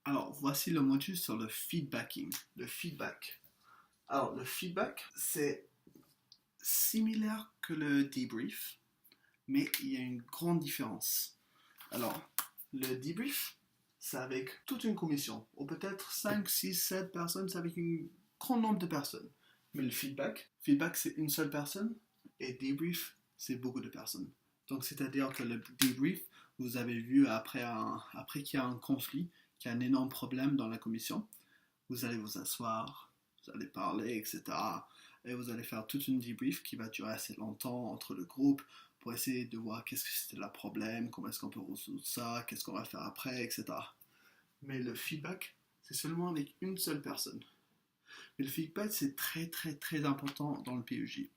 Alors, voici le module sur le feedbacking. Le feedback. Alors, le feedback, c'est similaire que le debrief, mais il y a une grande différence. Alors, le debrief, c'est avec toute une commission, ou peut-être 5, 6, 7 personnes, c'est avec un grand nombre de personnes. Mais le feedback c'est une seule personne, et debrief, c'est beaucoup de personnes. Donc, c'est-à-dire que le debrief, vous avez vu après qu'il y a un conflit, qu'il y a un énorme problème dans la commission, vous allez vous asseoir, vous allez parler, etc. Et vous allez faire toute une debrief qui va durer assez longtemps entre le groupe pour essayer de voir qu'est-ce que c'était le problème, comment est-ce qu'on peut résoudre ça, qu'est-ce qu'on va faire après, etc. Mais le feedback, c'est seulement avec une seule personne. Mais le feedback, c'est très très très important dans le PEJ.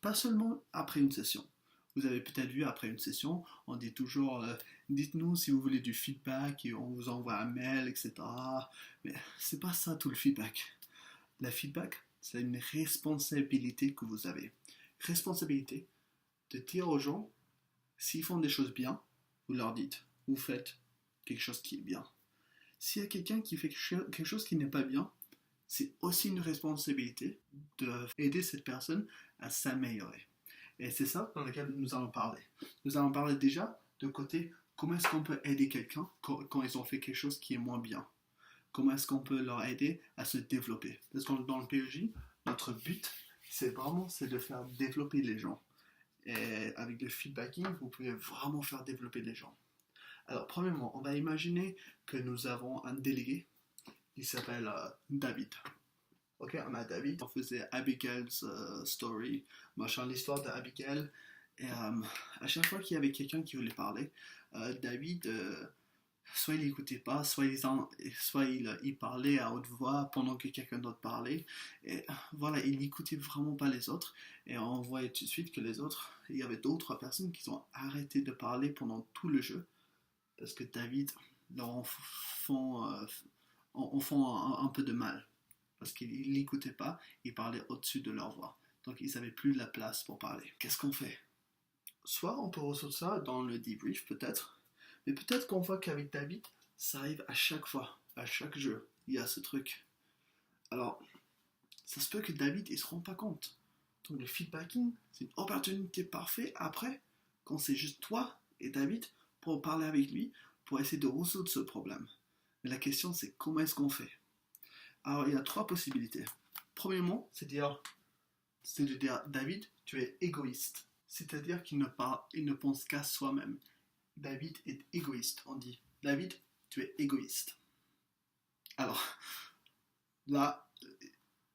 Pas seulement après une session. Vous avez peut-être vu après une session, on dit toujours dites-nous si vous voulez du feedback et on vous envoie un mail, etc. Mais c'est pas ça tout le feedback. Le feedback, c'est une responsabilité que vous avez. Responsabilité de dire aux gens, s'ils font des choses bien, vous leur dites, vous faites quelque chose qui est bien. S'il y a quelqu'un qui fait quelque chose qui n'est pas bien, c'est aussi une responsabilité d'aider cette personne à s'améliorer. Et c'est ça dans lequel nous allons parler. Nous allons parler déjà de côté comment est-ce qu'on peut aider quelqu'un quand ils ont fait quelque chose qui est moins bien. Comment est-ce qu'on peut leur aider à se développer. Parce que dans le PEJ, notre but, c'est de faire développer les gens. Et avec le feedbacking, vous pouvez vraiment faire développer les gens. Alors, premièrement, on va imaginer que nous avons un délégué qui s'appelle David. Ok, on a David. On faisait Abigail's story, machin, l'histoire d'Abigail. Et à chaque fois qu'il y avait quelqu'un qui voulait parler, David, soit il n'écoutait pas, soit il parlait à haute voix pendant que quelqu'un d'autre parlait. Et voilà, il n'écoutait vraiment pas les autres. Et on voyait tout de suite que les autres, il y avait d'autres personnes qui ont arrêté de parler pendant tout le jeu. Parce que David leur en font un peu de mal. Parce qu'ils n'écoutaient pas, ils parlaient au-dessus de leur voix. Donc ils n'avaient plus de la place pour parler. Qu'est-ce qu'on fait? Soit on peut résoudre ça dans le debrief, peut-être. Mais peut-être qu'on voit qu'avec David, ça arrive à chaque fois, à chaque jeu. Il y a ce truc. Alors, ça se peut que David, il se rend pas compte. Donc le feedbacking, c'est une opportunité parfaite après, quand c'est juste toi et David, pour parler avec lui, pour essayer de résoudre ce problème. Mais la question, c'est comment est-ce qu'on fait? Alors, il y a trois possibilités. Premièrement, c'est de dire David, tu es égoïste. C'est-à-dire qu'il ne pense qu'à soi-même. David est égoïste. On dit David, tu es égoïste. Alors, là,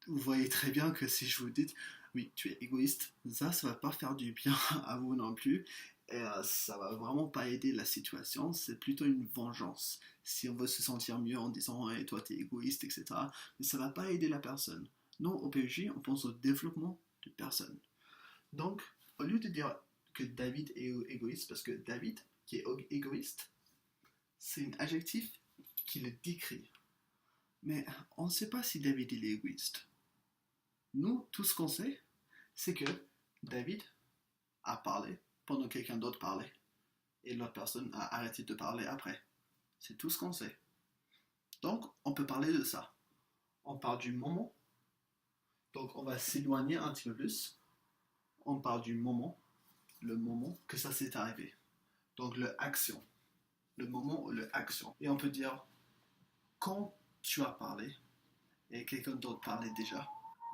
vous voyez très bien que si je vous dis oui, tu es égoïste, ça va pas faire du bien à vous non plus. Et ça va vraiment pas aider la situation, c'est plutôt une vengeance. Si on veut se sentir mieux en disant hey, toi t'es égoïste, etc. Mais ça va pas aider la personne. Non, au PEJ, on pense au développement de personne. Donc, au lieu de dire que David est égoïste, parce que David, qui est égoïste, c'est un adjectif qui le décrit. Mais on ne sait pas si David il est égoïste. Nous, tout ce qu'on sait, c'est que David a parlé pendant que quelqu'un d'autre parlait. Et l'autre personne a arrêté de parler après. C'est tout ce qu'on sait. Donc, on peut parler de ça. On parle du moment. Donc, on va s'éloigner un petit peu plus. On parle du moment. Le moment que ça s'est arrivé. Donc, le action. Le moment ou le action. Et on peut dire, quand tu as parlé, et quelqu'un d'autre parlait déjà,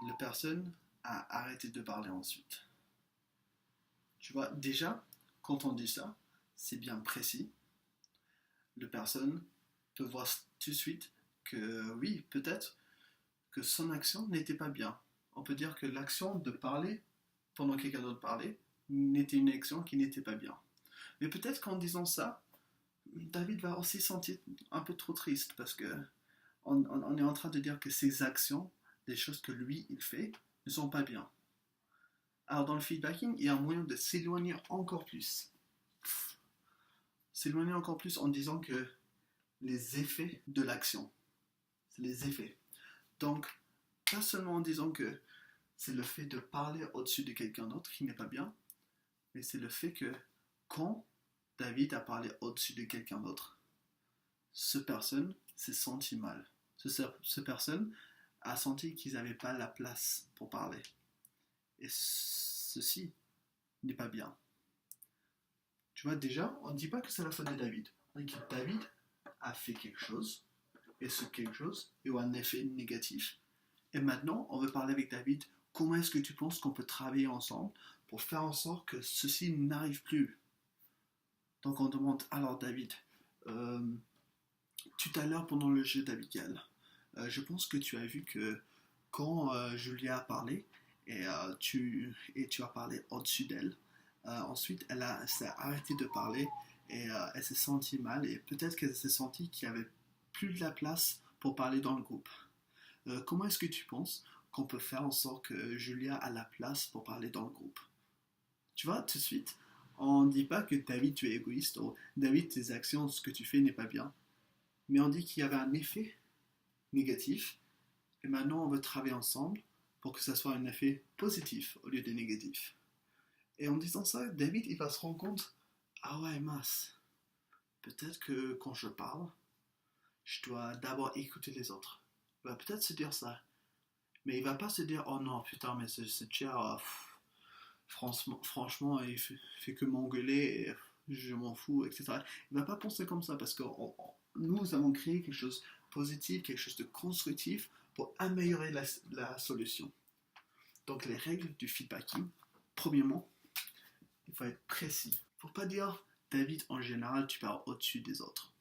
la personne a arrêté de parler ensuite. Tu vois, déjà, quand on dit ça, c'est bien précis. La personne peut voir tout de suite que oui, peut-être que son action n'était pas bien. On peut dire que l'action de parler pendant que quelqu'un d'autre parlait n'était une action qui n'était pas bien. Mais peut-être qu'en disant ça, David va aussi se sentir un peu trop triste parce que on est en train de dire que ses actions, les choses que lui il fait, ne sont pas bien. Alors dans le feedbacking, il y a un moyen de s'éloigner encore plus. S'éloigner encore plus en disant que les effets de l'action, c'est les effets. Donc, pas seulement en disant que c'est le fait de parler au-dessus de quelqu'un d'autre qui n'est pas bien, mais c'est le fait que quand David a parlé au-dessus de quelqu'un d'autre, cette personne s'est senti mal. Cette personne a senti qu'ils n'avaient pas la place pour parler. Et ceci n'est pas bien. Tu vois, déjà, on ne dit pas que c'est la faute de David. On dit que David a fait quelque chose, et ce quelque chose a eu un effet négatif. Et maintenant, on veut parler avec David. Comment est-ce que tu penses qu'on peut travailler ensemble pour faire en sorte que ceci n'arrive plus? Donc on demande, alors David, tout à l'heure pendant le jeu d'Abigail, je pense que tu as vu que quand Julia a parlé, tu as parlé au-dessus d'elle, ensuite s'est arrêtée de parler et elle s'est sentie mal et peut-être qu'elle s'est sentie qu'il n'y avait plus de la place pour parler dans le groupe. Comment est-ce que tu penses qu'on peut faire en sorte que Julia a la place pour parler dans le groupe? Tu vois, tout de suite, on ne dit pas que David, tu es égoïste, ou David, tes actions, ce que tu fais n'est pas bien. Mais on dit qu'il y avait un effet négatif, et maintenant on veut travailler ensemble pour que ça soit un effet positif au lieu de négatif. Et en disant ça, David, il va se rendre compte, ah ouais, mince, peut-être que quand je parle, je dois d'abord écouter les autres. Il va peut-être se dire ça. Mais il va pas se dire, oh non, putain, mais ce chair, franchement, il fait que m'engueuler, et je m'en fous, etc. Il va pas penser comme ça, parce que nous avons créé quelque chose de positif, quelque chose de constructif, pour améliorer la solution. Donc les règles du feedbacking, premièrement, il faut être précis. Il ne faut pas dire, David, en général, tu parles au-dessus des autres.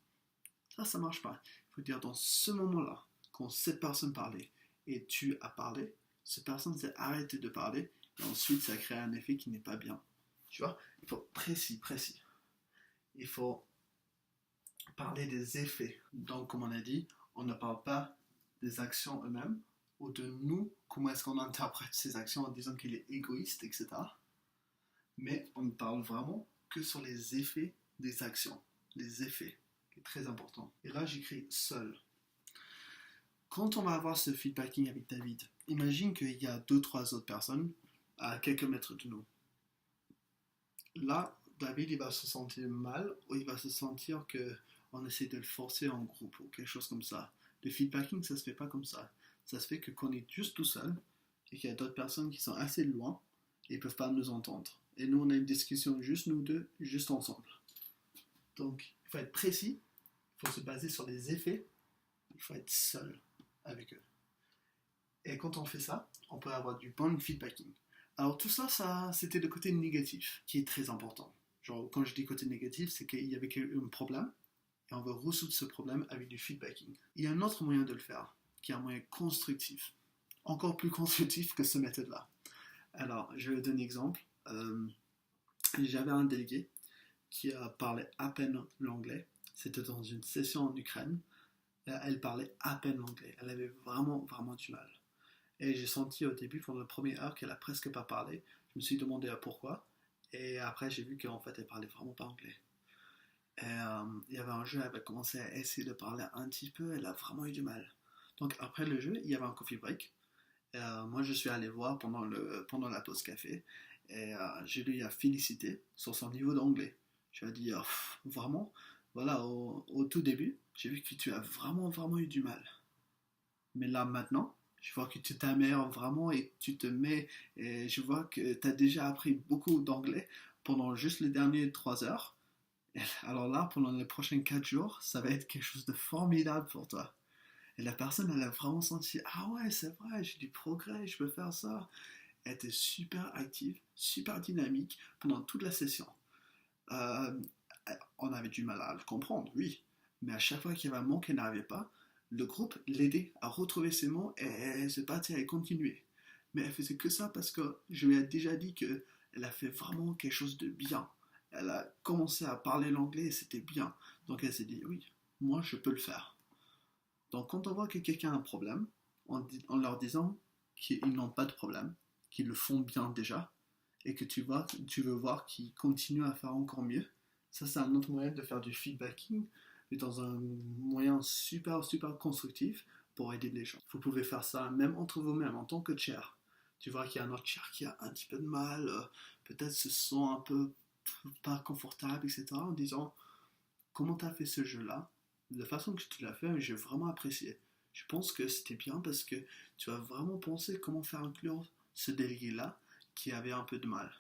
Ça marche pas. Il faut dire, dans ce moment-là, quand cette personne parlait, et tu as parlé, cette personne s'est arrêtée de parler, et ensuite ça crée un effet qui n'est pas bien. Tu vois, il faut précis. Il faut parler des effets. Donc, comme on a dit, on ne parle pas des actions eux-mêmes, ou de nous, comment est-ce qu'on interprète ces actions en disant qu'il est égoïste, etc. Mais on ne parle vraiment que sur les effets des actions. Les effets, qui est très important. Et là, j'écris seul. Quand on va avoir ce feedbacking avec David, imagine qu'il y a 2-3 autres personnes à quelques mètres de nous. Là, David, il va se sentir mal, ou il va se sentir qu'on essaie de le forcer en groupe, ou quelque chose comme ça. Le feedbacking, ça se fait pas comme ça. Ça se fait que qu'on est juste tout seul, et qu'il y a d'autres personnes qui sont assez loin, et ils peuvent pas nous entendre. Et nous, on a une discussion juste nous deux, juste ensemble. Donc, il faut être précis, il faut se baser sur les effets, il faut être seul avec eux. Et quand on fait ça, on peut avoir du bon feedbacking. Alors tout ça, c'était le côté négatif, qui est très important. Genre, quand je dis côté négatif, c'est qu'il y avait un problème, et on veut résoudre ce problème avec du feedbacking. Il y a un autre moyen de le faire, qui est un moyen constructif. Encore plus constructif que cette méthode-là. Alors, je vais donner un exemple. J'avais un délégué qui parlait à peine l'anglais. C'était dans une session en Ukraine. Elle parlait à peine l'anglais. Elle avait vraiment du mal. Et j'ai senti au début, pendant la première heure, qu'elle a presque pas parlé. Je me suis demandé pourquoi. Et après, j'ai vu qu'en fait, elle parlait vraiment pas anglais. Et il y avait un jeu, elle avait commencé à essayer de parler un petit peu. Elle a vraiment eu du mal. Donc après le jeu, il y avait un coffee break. Moi, je suis allé voir pendant la pause café. Et je lui ai félicité sur son niveau d'anglais. Je lui ai dit, vraiment, voilà, au tout début, j'ai vu que tu as vraiment eu du mal. Mais là, maintenant, je vois que tu t'améliores vraiment et tu te mets. Et je vois que tu as déjà appris beaucoup d'anglais pendant juste les dernières 3 heures. Et alors là, pendant les prochains 4 jours, ça va être quelque chose de formidable pour toi. Et la personne, elle a vraiment senti, ah ouais, c'est vrai, j'ai du progrès, je peux faire ça. Elle était super active, super dynamique pendant toute la session. Euh, on avait du mal à le comprendre, oui. Mais à chaque fois qu'il y avait un mot qu'elle n'arrivait pas, le groupe l'aidait à retrouver ses mots et elle se battait à continuer. Mais elle faisait que ça parce que je lui ai déjà dit qu'elle a fait vraiment quelque chose de bien. Elle a commencé à parler l'anglais et c'était bien. Donc elle s'est dit, oui, moi je peux le faire. Donc quand on voit que quelqu'un a un problème, en leur disant qu'ils n'ont pas de problème, qu'ils le font bien déjà, et que tu veux voir qu'ils continuent à faire encore mieux, ça c'est un autre moyen de faire du feedbacking, mais dans un moyen super constructif pour aider les gens. Vous pouvez faire ça même entre vous-même, en tant que chair. Tu vois qu'il y a un autre chair qui a un petit peu de mal, peut-être se sent un peu pas confortable, etc. En disant, comment tu as fait ce jeu-là? la façon que tu l'as fait, j'ai vraiment apprécié. Je pense que c'était bien parce que tu as vraiment pensé comment faire inclure ce délégué-là qui avait un peu de mal.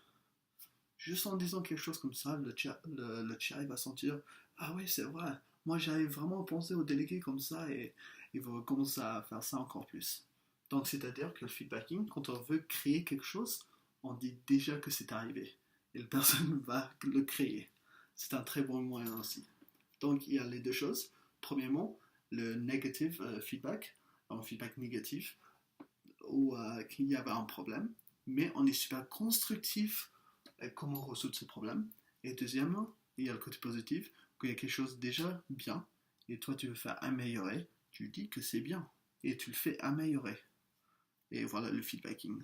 Juste en disant quelque chose comme ça, le chair il va sentir ah oui, c'est vrai, moi j'avais vraiment pensé au délégué comme ça et il va commencer à faire ça encore plus. Donc c'est-à-dire que le feedbacking, quand on veut créer quelque chose, on dit déjà que c'est arrivé et la personne va le créer. C'est un très bon moyen aussi. Donc il y a les deux choses. Premièrement, le negative feedback, un feedback négatif, où il y avait un problème, mais on est super constructif comment résoudre ce problème. Et deuxièmement, il y a le côté positif, qu'il y a quelque chose déjà bien, et toi tu veux faire améliorer, tu dis que c'est bien, et tu le fais améliorer. Et voilà le feedbacking.